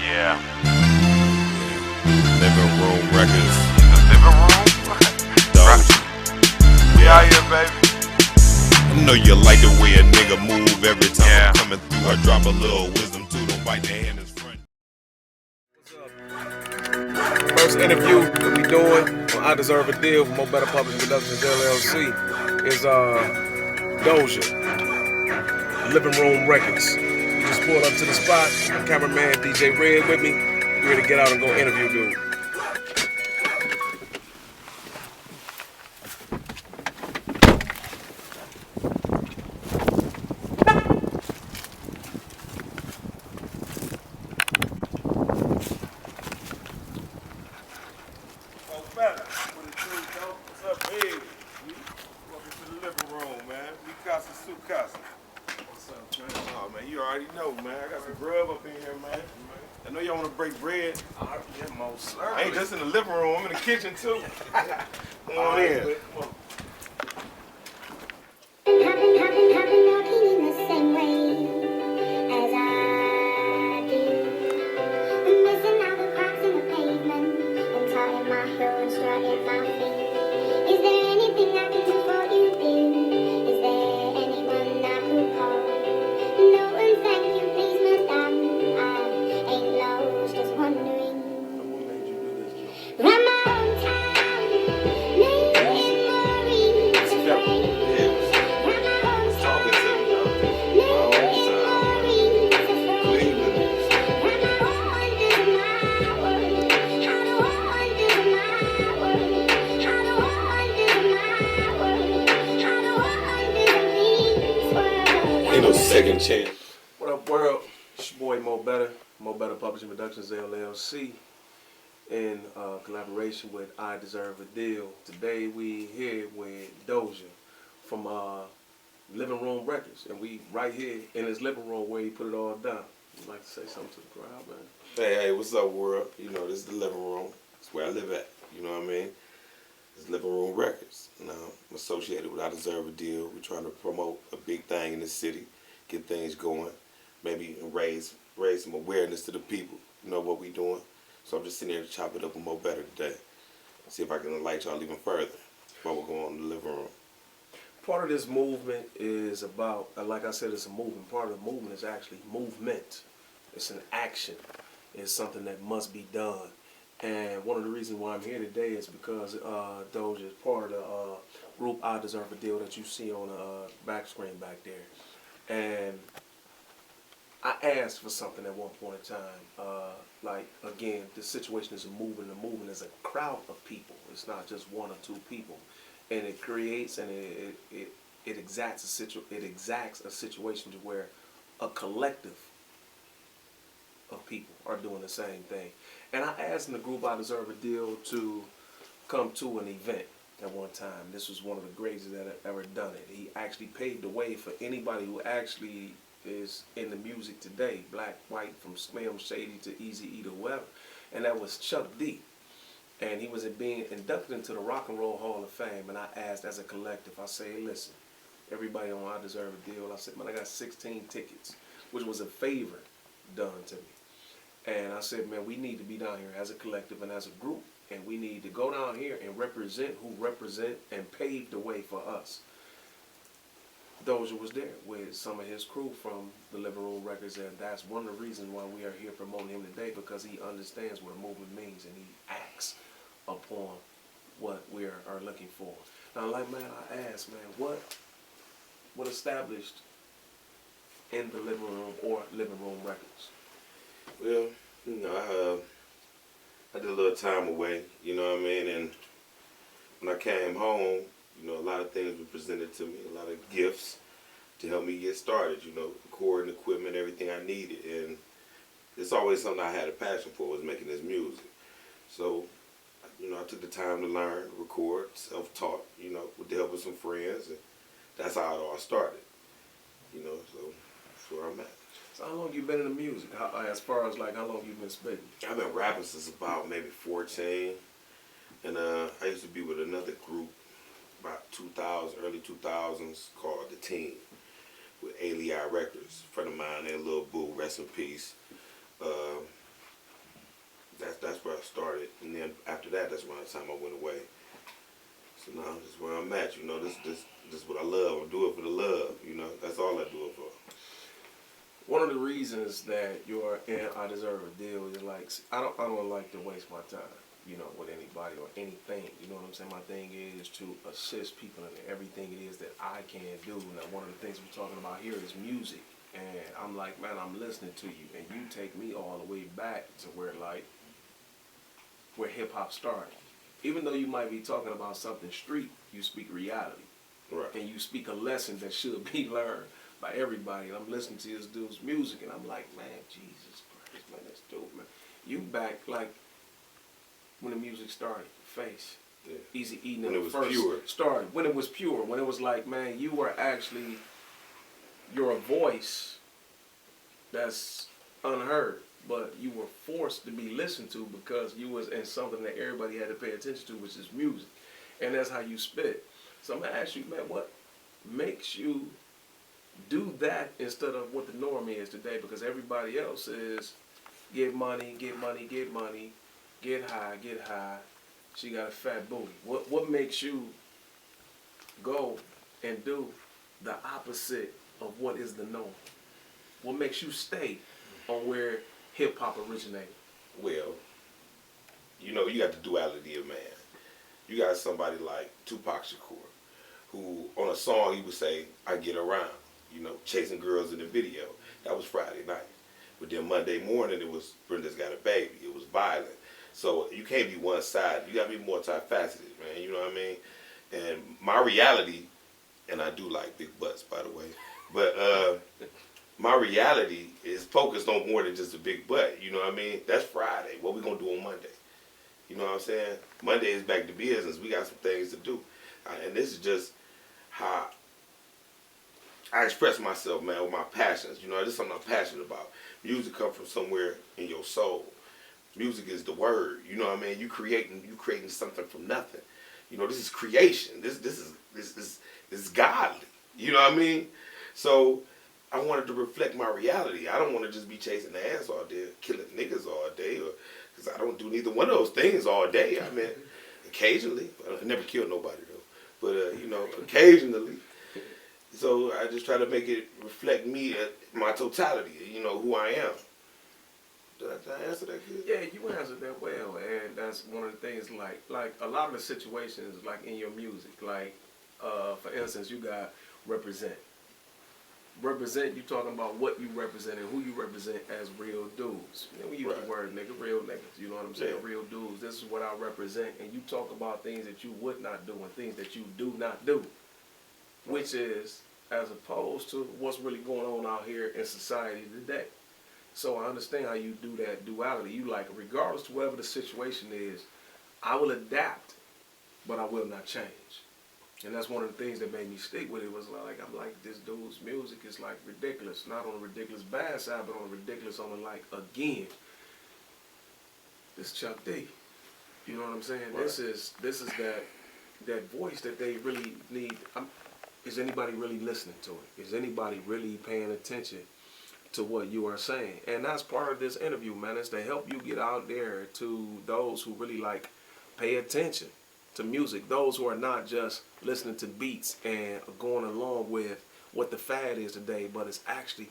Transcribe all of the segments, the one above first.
Yeah. Living Room Records. The living room? Doljah. We out here, baby. I know you like the way a nigga move every time Yeah. I'm coming through. I drop a little wisdom too. Don't bite the hand in front. First interview that we doing on I Deserve a Deal from Moe Better Publishing Productions LLC is Doljah, Living Room Records. We just pulled up to the spot. My cameraman DJ Red with me. We ready to get out and go interview dude. Moe Better. What it do, though? What's up, baby? Welcome to the living room, man. We casa su casa. What's up, man? Oh man, you already know, man. I got some grub up in here, man. I know y'all want to break bread. Yeah, most I ain't just in the living room. I'm in the kitchen too. Come on in. Have been walking in the same way as I do. I'm missing all the cracks in the pavement and tighten my heel and strutting my feet. Is there anything I can do for you, dear? Is there anyone I could call? No, and thank you, please, madame. I ain't lost, just wondering. What made you do this, Joe? Run my own town, making more reasons to pray. Talking to me out there. My own time. Cleveland. Ain't no second chance. What up, world? It's your boy Moe Better, Moe Better Publishing Productions LLC, in collaboration with I Deserve a Deal. Today we here with Doljah from Living Room Records, and we right here in his living room where he put it all down. You'd like to say something to the crowd, man? Hey, what's up, world? You know, this is the living room. It's where I live at. You know what I mean? It's Living Room Records. Now, I'm associated with I Deserve a Deal. We're trying to promote a big thing in the city, get things going, maybe raise some awareness to the people. You know what we doing? So I'm just sitting here to chop it up with Moe Better today. See if I can enlighten y'all even further while we're going on in the living room. Part of this movement is about, like I said, it's a movement. Part of the movement is actually movement. It's an action. It's something that must be done. And one of the reasons why I'm here today is because Doljah is part of the group I Deserve a Deal that you see on the back screen back there. And I asked for something at one point in time. Like, again, this situation is a movement. The movement is a crowd of people. It's not just one or two people. And it creates and it exacts a situation to where a collective of people are doing the same thing. And I asked the group I Deserve a Deal to come to an event at one time. This was one of the greatest that had ever done it. He actually paved the way for anybody who actually is in the music today, black, white, from Slim Shady to Easy E to whoever. And that was Chuck D. And he was being inducted into the Rock and Roll Hall of Fame. And I asked as a collective, I say, hey, listen, everybody on I Deserve a Deal. I said, man, I got 16 tickets, which was a favor done to me. And I said, man, we need to be down here as a collective and as a group. And we need to go down here and represent who represent and pave the way for us. Doljah was there with some of his crew from the Living Room Records, and that's one of the reasons why we are here promoting him today, because he understands what a movement means and he acts upon what we are looking for. Now, like, man, I asked, man, what established in the living room or Living Room Records? Well, you know, I did a little time away, you know what I mean? And when I came home, you know, a lot of things were presented to me, a lot of gifts to help me get started, you know, recording equipment, everything I needed. And it's always something I had a passion for, was making this music. So, you know, I took the time to learn, record, self-taught, you know, with the help of some friends. And that's how it all started, you know, so that's where I'm at. So how long you been in the music? As far as like how long you been spitting? I've been rapping since about maybe 14. And I used to be with another group about 2000, early 2000s called The Team with ALI Records. A friend of mine, their little boo, rest in peace. where I started, and then after that, that's around the time I went away. So now this is where I'm at. You know, this is what I love. I do it for the love. You know, that's all I do it for. One of the reasons that you're in I Deserve a Deal is like I don't like to waste my time, you know, with anybody or anything. You know what I'm saying? My thing is to assist people in everything it is that I can do. Now, one of the things we're talking about here is music, and I'm like, man, I'm listening to you, and you take me all the way back to where hip hop started. Even though you might be talking about something street, you speak reality, Right. and you speak a lesson that should be learned by everybody. And I'm listening to this dude's music, and I'm like, man, Jesus Christ, man, that's dope, man. You back like when the music started, Face, Yeah. Easy Eating, When it it was first pure. started. When it was pure, when it was like, man, you were actually, you're a voice that's unheard, but you were forced to be listened to because you was in something that everybody had to pay attention to, which is music, and that's how you spit. So I'm gonna ask you, man, what makes you do that instead of what the norm is today? Because everybody else is get money, get money, get money, get high, get high. She got a fat booty. What makes you go and do the opposite of what is the norm? What makes you stay on where hip hop originated? Well, you know, you got the duality of man. You got somebody like Tupac Shakur, who on a song he would say, I get around, you know, chasing girls in the video. That was Friday night. But then Monday morning it was Brenda's Got a Baby. It was violent. So you can't be one side. You got to be multifaceted, man. You know what I mean? And my reality, and I do like big butts, by the way, but my reality is focused on more than just a big butt. You know what I mean? That's Friday. What we going to do on Monday? You know what I'm saying? Monday is back to business. We got some things to do. And this is just how I express myself, man, with my passions. You know, this is something I'm passionate about. Music comes from somewhere in your soul. Music is the word. You know what I mean? You creating something from nothing. You know, this is creation. This is godly. You know what I mean? So I wanted to reflect my reality. I don't want to just be chasing the ass all day, killing niggas all day, or because I don't do neither one of those things all day. I mean, occasionally, I never killed nobody though. But you know, occasionally. So I just try to make it reflect me, my totality. You know who I am. Did I answer that good? Yeah, you answered that well, and that's one of the things. Like a lot of the situations, like in your music, like for instance, you got represent. Represent, you talking about what you represent and who you represent as real dudes. You know, we use the word nigga, real niggas. You know what I'm saying? Yeah. Real dudes. This is what I represent, and you talk about things that you would not do and things that you do not do, which is as opposed to what's really going on out here in society today. So I understand how you do that duality. You like, regardless to whatever the situation is, I will adapt, but I will not change. And that's one of the things that made me stick with it. Was like, I'm like, this dude's music is like ridiculous. Not on the ridiculous bad side, but on the ridiculous on the like, again, this Chuck D. You know what I'm saying? Right. This is that voice that they really need. Is anybody really listening to it? Is anybody really paying attention to what you are saying? And that's part of this interview, man, is to help you get out there to those who really like pay attention to music, those who are not just listening to beats and going along with what the fad is today, but it's actually,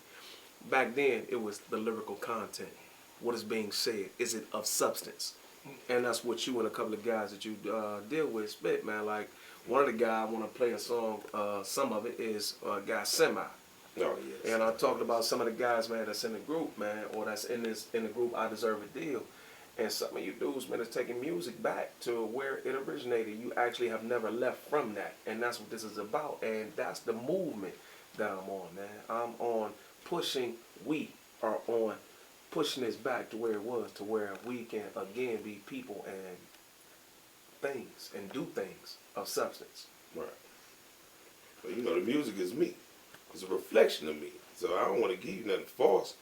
back then, it was the lyrical content. What is being said? Is it of substance? And that's what you and a couple of guys that you deal with spit, man. Like, one of the guys I want to play a song, some of it is guy Semi. Oh, yes. And I talked about some of the guys, man, that's in the group, man, or that's in the group I Deserve a Deal. And some of you dudes, man, is taking music back to where it originated. You actually have never left from that. And that's what this is about. And that's the movement that I'm on, man. I'm on pushing, we are on pushing this back to where it was, to where we can, again, be people and things and do things of substance. Right. But you know, the music is me. It's a reflection of me. So I don't want to give you nothing false.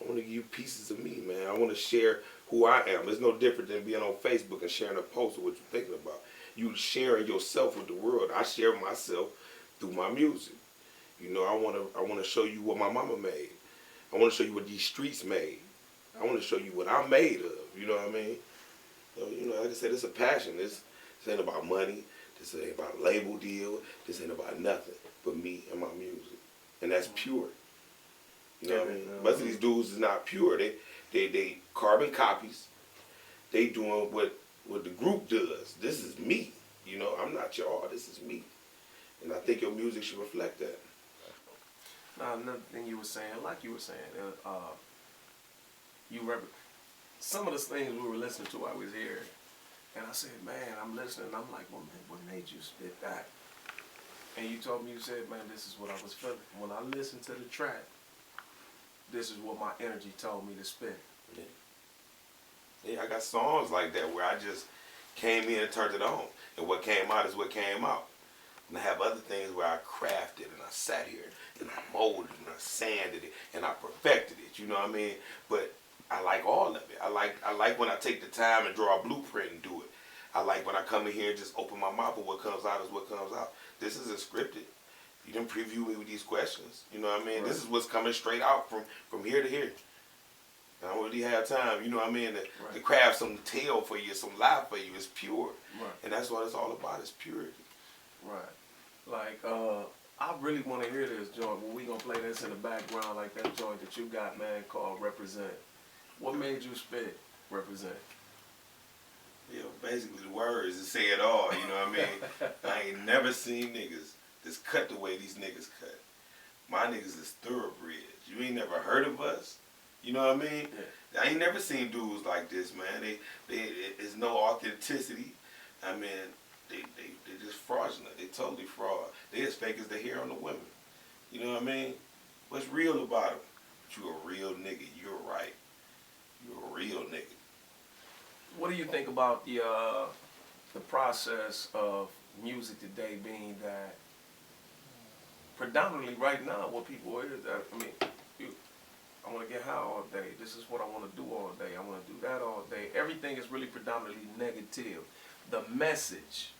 I want to give you pieces of me, man. I want to share who I am. It's no different than being on Facebook and sharing a post of what you're thinking about. You sharing yourself with the world. I share myself through my music. You know, I want to show you what my mama made. I want to show you what these streets made. I want to show you what I'm made of. You know what I mean? So, you know, like I said, it's a passion. This ain't about money. This ain't about a label deal. This ain't about nothing but me and my music. And that's pure. You know what I mean? Most of these dudes is not pure. They carbon copies. They doing what the group does. This is me. You know, I'm not y'all. This is me. And I think your music should reflect that. Now, another thing you were saying, like you were saying, some of the things we were listening to while we was here, and I said, man, I'm listening, and I'm like, well, man, what made you spit that? And you told me, you said, man, this is what I was feeling. When I listened to the track, this is what my energy told me to spit. Yeah, I got songs like that where I just came in and turned it on, and what came out is what came out. And I have other things where I crafted and I sat here and I molded and I sanded it and I perfected it. You know what I mean? But I like all of it. I like when I take the time and draw a blueprint and do it. I like when I come in here and just open my mouth and what comes out is what comes out. This isn't scripted. You didn't preview me with these questions. You know what I mean? Right. This is what's coming straight out from here to here. And I don't really have time, you know what I mean, to craft some tale for you, some lie for you. It's pure. Right. And that's what it's all about, is purity. Right. Like, I really want to hear this joint. Well, we going to play this in the background, like that joint that you got, man, called Represent. What made you spit Represent? Yeah, basically the words that say it all, you know what I mean? I ain't never seen niggas that's cut the way these niggas cut. My niggas is thoroughbreds. You ain't never heard of us? You know what I mean? Yeah. I ain't never seen dudes like this, man. There's no authenticity. I mean, they just fraudulent. They totally fraud. They as fake as the hair on the women. You know what I mean? What's real about them? But you a real nigga. You're right. You're a real nigga. What do you think about the process of music today being that predominantly right now what people is, I mean, I want to get high all day. This is what I want to do all day. I want to do that all day. Everything is really predominantly negative. The message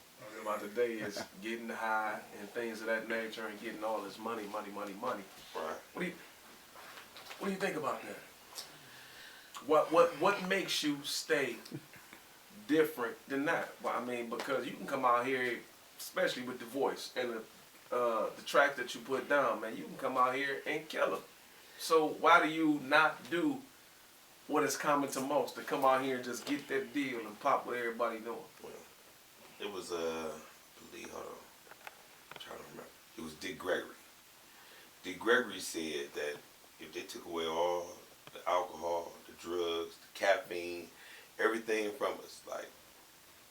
about today is getting high and things of that nature and getting all this money. Right. What do you think about that? What makes you stay different than that? Well, I mean, because you can come out here, especially with the voice and the track that you put down, man, you can come out here and kill them. So why do you not do what is common to most, to come out here and just get that deal and pop what everybody doing? Well, it was, hold on, I'm trying to remember. It was Dick Gregory. Dick Gregory said that if they took away all the alcohol, the drugs, the caffeine, everything from us, like,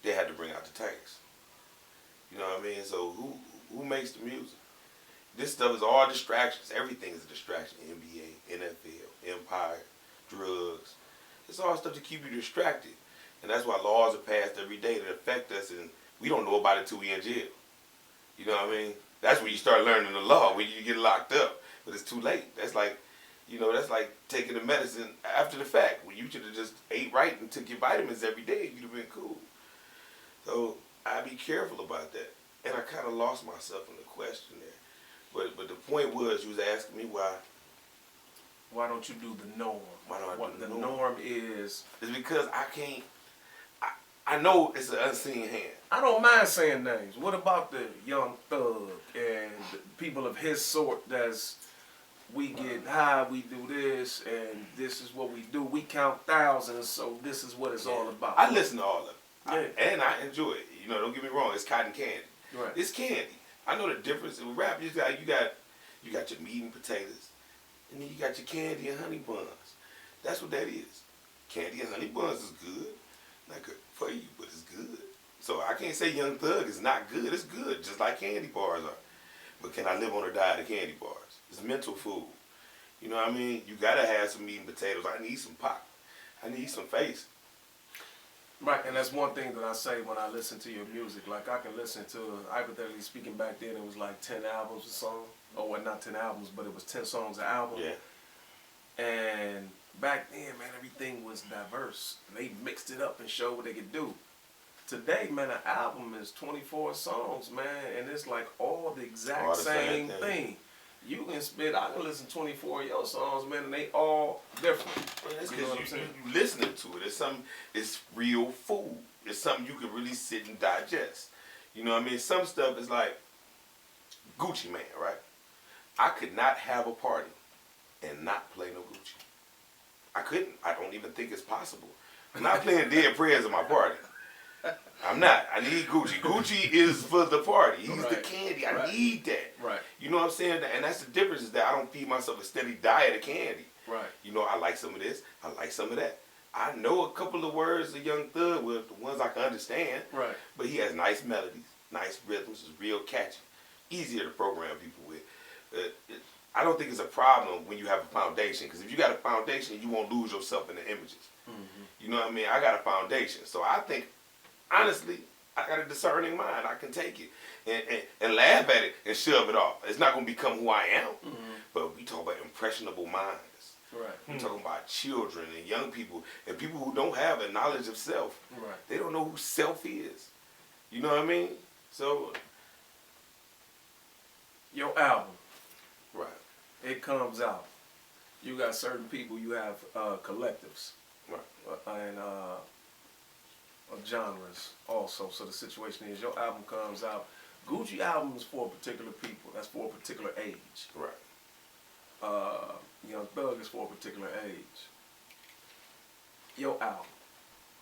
they had to bring out the tanks. You know what I mean? So who makes the music? This stuff is all distractions. Everything is a distraction. NBA, NFL, Empire, drugs. It's all stuff to keep you distracted. And that's why laws are passed every day that affect us, and we don't know about it till we in jail. You know what I mean? That's when you start learning the law, when you get locked up. But it's too late. That's like, you know, that's like taking the medicine after the fact. When you should have just ate right and took your vitamins every day, you'd have been cool. So I be careful about that. And I kind of lost myself in the question there. But the point was, you was asking me why. Why don't you do the norm? Why don't I do the norm? The norm is because I can't. I know it's an unseen hand. I don't mind saying names. What about the Young Thug and the people of his sort? That's we get high, we do this, and this is what we do. We count thousands, so this is what it's all about. I listen to all of it, and I enjoy it. You know, don't get me wrong. It's cotton candy. Right. It's candy. I know the difference. In rap, you got your meat and potatoes, and then you got your candy and honey buns. That's what that is. Candy and honey buns is good. Not good for you, but it's good. So I can't say Young Thug is not good. It's good, just like candy bars are. But can I live on a diet of candy bars? It's mental food. You know what I mean? You gotta have some meat and potatoes. I need some pop. I need some face. Right, and that's one thing that I say when I listen to your music. Like, I can listen to, hypothetically speaking, back then it was like 10 albums a song. Oh, well, not 10 albums, but it was 10 songs an album. Yeah. And back then, man, everything was diverse. They mixed it up and showed what they could do. Today, man, an album is 24 songs, man, and it's like all the exact same thing. You can spit, I can listen to 24 of your songs, man, and they all different. Man, You know what I'm because saying? you listening to it. It's real food. It's something you can really sit and digest. You know what I mean? Some stuff is like Gucci Man, right? I could not have a party and not play no Gucci. I couldn't. I don't even think it's possible. I'm not playing Dead Prayers at my party. I'm not. I need Gucci. Gucci is for the party. He's the candy. I need that. Right. You know what I'm saying? And that's the difference, is that I don't feed myself a steady diet of candy. Right. You know, I like some of this. I like some of that. I know a couple of words of Young Thug with the ones I can understand. Right. But he has nice melodies, nice rhythms. It's real catchy. Easier to program people with. I don't think it's a problem when you have a foundation, because if you got a foundation, you won't lose yourself in the images. Mm-hmm. You know what I mean? I got a foundation. So I think, honestly, I got a discerning mind. I can take it and laugh at it and shove it off. It's not going to become who I am. Mm-hmm. But we talk about impressionable minds. Right. We're talking about children and young people and people who don't have a knowledge of self. Right. They don't know who self is. You know what I mean? So, your album, right. it comes out. You got certain people, you have collectives. Right. And of genres also. So the situation is, your album comes out. Gucci album is for particular people. That's for a particular age. Right. Young Thug is for a particular age. Your album,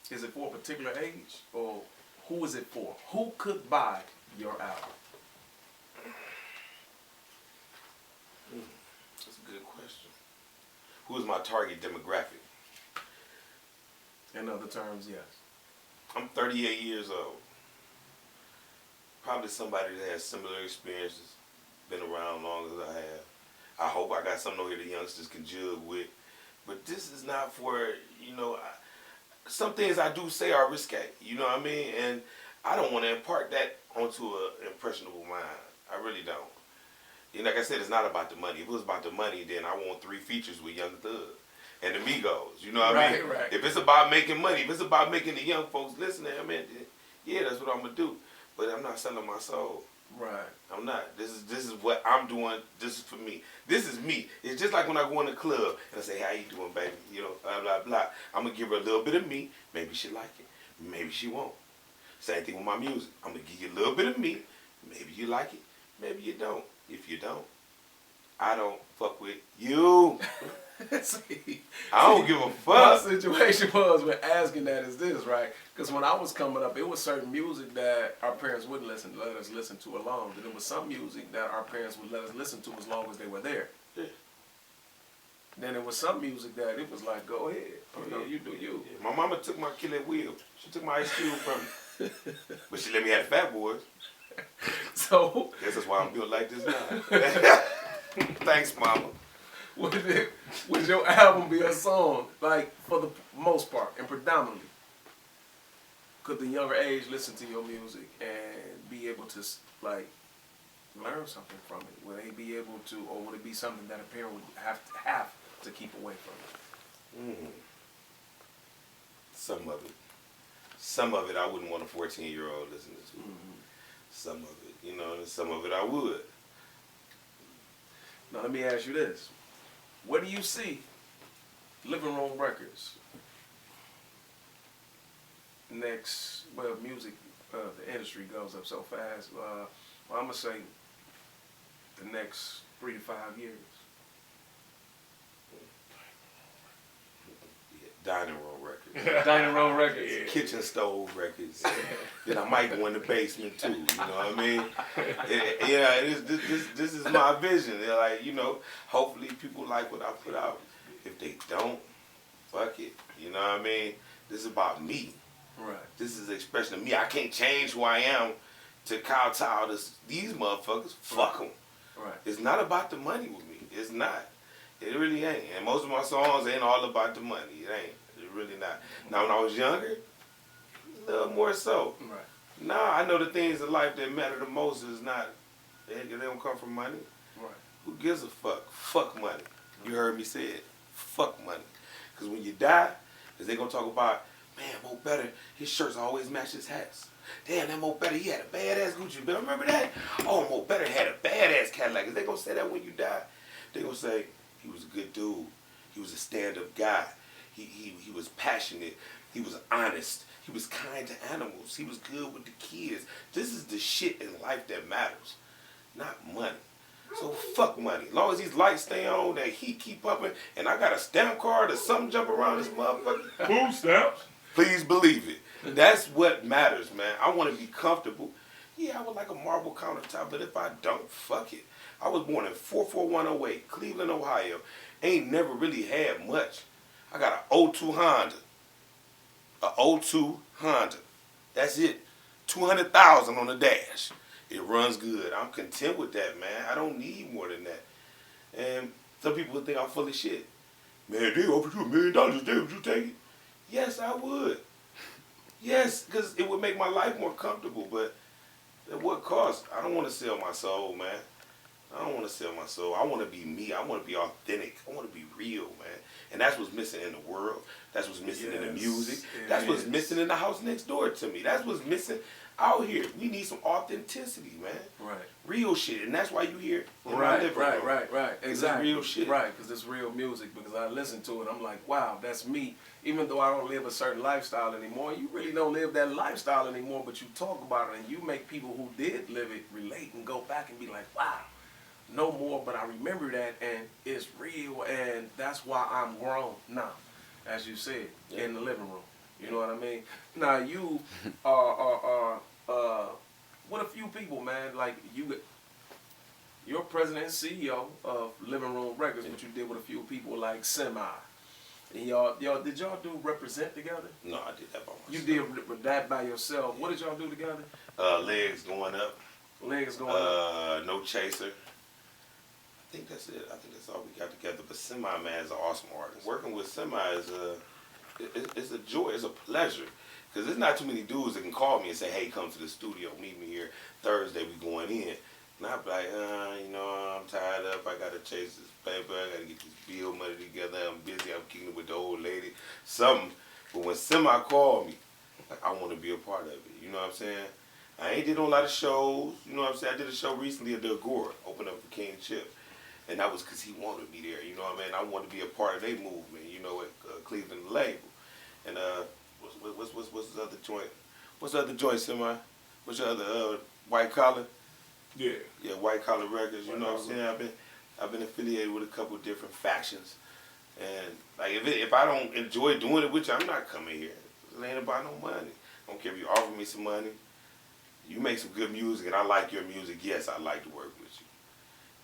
is it for a particular age, or who is it for? Who could buy your album? That's a good question. Who is my target demographic? In other terms, yes. I'm 38 years old. Probably somebody that has similar experiences, been around long as I have. I hope I got something over here the youngsters can jug with. But this is not for, you know, some things I do say are risque, you know what I mean? And I don't want to impart that onto an impressionable mind. I really don't. And like I said, it's not about the money. If it was about the money, then I want 3 features with Young Thug and the Migos, you know what I mean? Right. If it's about making money, if it's about making the young folks listen, I mean, yeah, that's what I'm going to do. But I'm not selling my soul. Right. I'm not. This is what I'm doing. This is for me. This is me. It's just like when I go in the club and I say, "How you doing, baby?" You know, blah blah blah. I'm gonna give her a little bit of me. Maybe she like it. Maybe she won't. Same thing with my music. I'm gonna give you a little bit of me. Maybe you like it. Maybe you don't. If you don't, I don't fuck with you. I don't give a fuck. My situation was with asking that is this, right? Because when I was coming up, it was certain music that our parents wouldn't let us listen to alone. But there was some music that our parents would let us listen to as long as they were there. Yeah. Then there was some music that it was like, go ahead. Yeah, you do you. Yeah. My mama took my Killer Wheel. She took my Ice Cube from me. But she let me have the Fat Boys. So Guess that's why I'm built like this now. Thanks, mama. Would your album be a song, like, for the most part and predominantly? Could the younger age listen to your music and be able to, like, learn something from it? Would they be able to, or would it be something that a parent would have to keep away from it? Some of it. Some of it I wouldn't want a 14-year-old listening to. Mm-hmm. Some of it, you know, and some of it I would. Now let me ask you this. What do you see Living Room Records next? Well, music, the industry goes up so fast. Well, I'm going to say the next 3 to 5 years. Dining room records. Dining room records. Yeah. Kitchen stove records. Then I might go in the basement too. You know what I mean? This is my vision. They're like, you know, hopefully people like what I put out. If they don't, fuck it. You know what I mean? This is about me. Right. This is an expression of me. I can't change who I am to kowtow to these motherfuckers. Fuck them. Right. It's not about the money with me. It's not. It really ain't. And most of my songs ain't all about the money. It ain't. It's really not. Now, when I was younger, a little more so. Right. Now, I know the things in life that matter the most is not, they don't come from money. Right. Who gives a fuck? Fuck money. You heard me say it. Fuck money. Because when you die, is they going to talk about, man, Moe Better, his shirts always match his hats. Damn, that Moe Better, he had a badass Gucci belt. Remember that? Oh, Moe Better had a badass Cadillac. Is they going to say that when you die? They going to say, he was a good dude. He was a stand-up guy. He was passionate. He was honest. He was kind to animals. He was good with the kids. This is the shit in life that matters, not money. So fuck money. As long as these lights stay on, that heat keep up, and I got a stamp card or something jump around this motherfucker. Food stamps. Please believe it. That's what matters, man. I want to be comfortable. Yeah, I would like a marble countertop, but if I don't, fuck it. I was born in 44108, Cleveland, Ohio. Ain't never really had much. I got an 02 Honda. A 02 Honda. That's it. 200,000 on the dash. It runs good. I'm content with that, man. I don't need more than that. And some people think I'm full of shit. Man, they offered you $1 million today. Would you take it? Yes, I would. Yes, because it would make my life more comfortable. But at what cost? I don't want to sell my soul, man. I don't want to sell my soul. I want to be me. I want to be authentic. I want to be real, man. And that's what's missing in the world. That's what's missing in the music. That's what's missing in the house next door to me. That's what's missing out here. We need some authenticity, man. Right. Real shit. And that's why you hear Right. Exactly. It's real shit. Right, because it's real music. Because I listen to it, I'm like, wow, that's me. Even though I don't live a certain lifestyle anymore, you really don't live that lifestyle anymore, but you talk about it and you make people who did live it relate and go back and be like, wow, no more, but I remember that and it's real, and that's why I'm grown now, as you said, in the living room. You know what I mean? Now you are with a few people, man. Like you're president and CEO of Living Room Records, but you did with a few people like Semi. And y'all did y'all do Represent together? No, I did that by myself. You did that by yourself. What did y'all do together? Legs Going Up. Legs Going Up. No Chaser. I think that's it. I think that's all we got together. But Semi, man, is an awesome artist. Working with Semi is it's a joy. It's a pleasure. Because there's not too many dudes that can call me and say, hey, come to the studio. Meet me here Thursday. We going in. And I'd be like, you know, I'm tied up. I got to chase this paper. I got to get this bill money together. I'm busy. I'm kicking it with the old lady. Something. But when Semi called me, I want to be a part of it. You know what I'm saying? I ain't did a lot of shows. You know what I'm saying? I did a show recently at the Agora, opened up for King Chip. And that was because he wanted me there, you know what I mean? I wanted to be a part of their movement, you know, at Cleveland label. And what's the other joint? What's the other joint, Semi? What's your other White Collar? Yeah. Yeah, White Collar Records. You know what I'm saying? I've been affiliated with a couple of different factions, and like if I don't enjoy doing it with you, I'm not coming here. It ain't about no money. I don't care if you offer me some money. You make some good music, and I like your music. Yes, I like to work with you.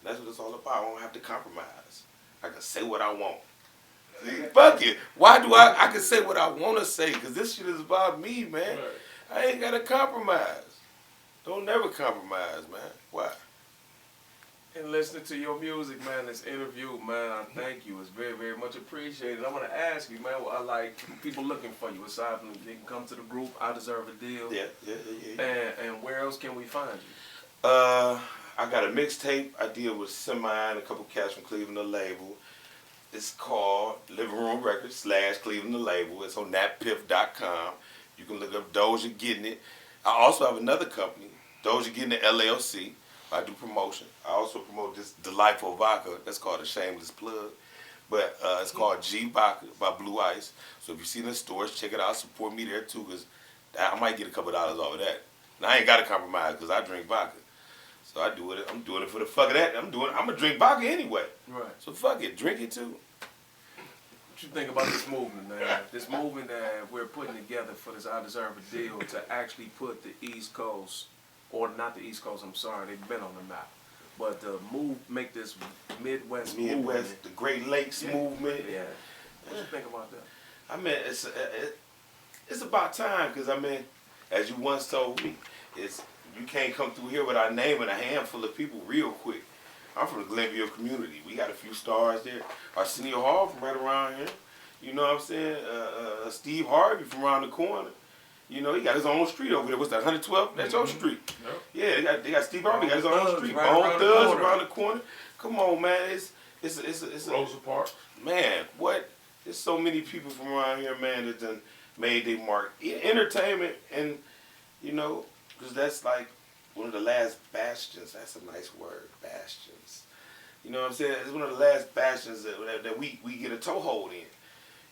That's what it's all about. I don't have to compromise. I can say what I want. See, fuck it. Why do I can say what I want to say? Because this shit is about me, man. Right. I ain't got to compromise. Don't never compromise, man. Why? And listening to your music, man, this interview, man, I thank you. It's very, very much appreciated. I want to ask you, man, I like people looking for you. Aside from they can come to the group, I Deserve a Deal. Yeah. And where else can we find you? I got a mixtape I did with Semi and a couple cats from Cleveland, the label. It's called Living Room Records / Cleveland, the label. It's on natpiff.com. You can look up Doljah Getting It. I also have another company, Doljah Getting It LLC. I do promotion. I also promote this delightful vodka. That's called a shameless plug. But it's called G Vodka by Blue Ice. So if you see it in the stores, check it out. Support me there too, because I might get a couple dollars off of that. And I ain't got to compromise because I drink vodka. So I do it. I'm doing it for the fuck of that. I'm gonna drink vodka anyway. Right. So fuck it, drink it too. What you think about this movement, man? This movement that we're putting together for this I Deserve a Deal to actually put the East Coast, or not the East Coast, I'm sorry, they've been on the map. But make this Midwest movement. The Great Lakes movement. Yeah. What you think about that? I mean, it's about time, because I mean, as you once told me, you can't come through here without naming a handful of people real quick. I'm from the Glenville community. We got a few stars there. Arsenio Hall from right around here. You know what I'm saying? Steve Harvey from around the corner. You know, he got his own street over there. What's that, 112? That's your street. Yep. Yeah, they got Steve Harvey got his own street. Bone Thugs around the corner. Come on, man. It's Rosa Parks. Man, what? There's so many people from around here, man, that done made their mark. Entertainment, and, you know, because that's like one of the last bastions. That's a nice word, bastions. You know what I'm saying? It's one of the last bastions that we get a toehold in.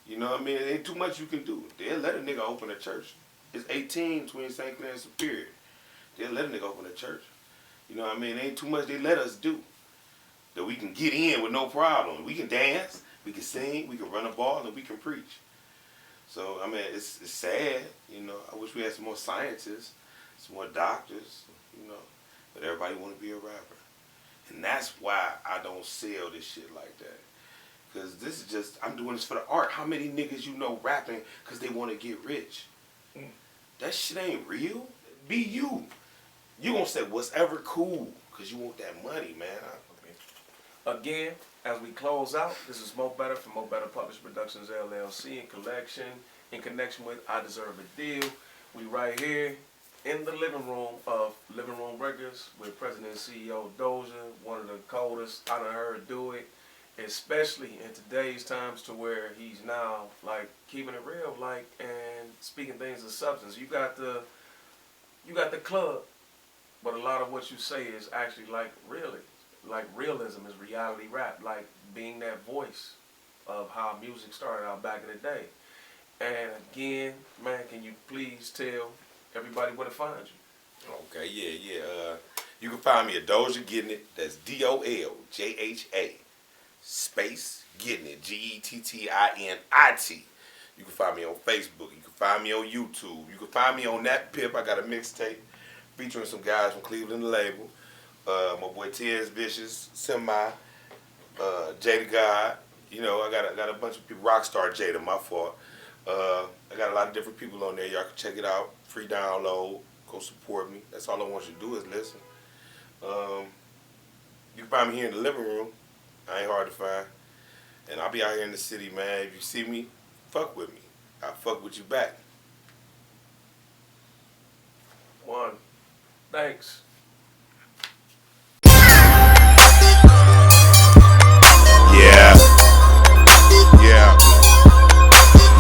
You know what I mean? It ain't too much you can do. They'll let a nigga open a church. It's 18 between St. Clair and Superior. They'll let a nigga open a church. You know what I mean? It ain't too much they let us do that we can get in with no problem. We can dance, we can sing, we can run a ball, and we can preach. So, I mean, it's sad, you know. I wish we had some more scientists, some more doctors, you know. But everybody want to be a rapper. And that's why I don't sell this shit like that. Because this is just, I'm doing this for the art. How many niggas you know rapping because they want to get rich? That shit ain't real. Be you. You gonna say what's ever cool because you want that money, man. Again, as we close out, this is Moe Better from Moe Better Publishing Productions LLC in connection with I Deserve a Deal. We right here in the living room of Living Room Records with President and CEO Doljah, one of the coldest I done heard do it, especially in today's times to where he's now like keeping it real, like, and speaking things of substance. You got the club, but a lot of what you say is actually like realism is reality rap, like being that voice of how music started out back in the day. And again, man, can you please tell everybody where to find you? Okay, yeah. You can find me at Doljah Getting It. That's DOLJHA space Getting It, GETTINIT. You can find me on Facebook. You can find me on YouTube. You can find me on That Pip. I got a mixtape featuring some guys from Cleveland label. My boy T.S. Vicious, Semi, Jada God. You know, I got a bunch of people. Rockstar Jada, my fault. I got a lot of different people on there. Y'all can check it out. Free download. Go support me. That's all I want you to do is listen. You can find me here in the living room. I ain't hard to find. And I'll be out here in the city, man. If you see me, fuck with me. I'll fuck with you back. One. Thanks. Yeah.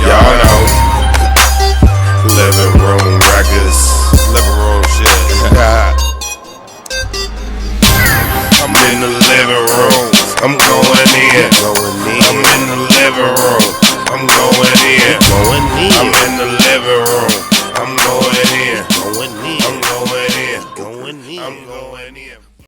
Y'all know. Living room records. Living room shit. I'm in the living room. I'm going in. I'm in the living room. I'm going in. I'm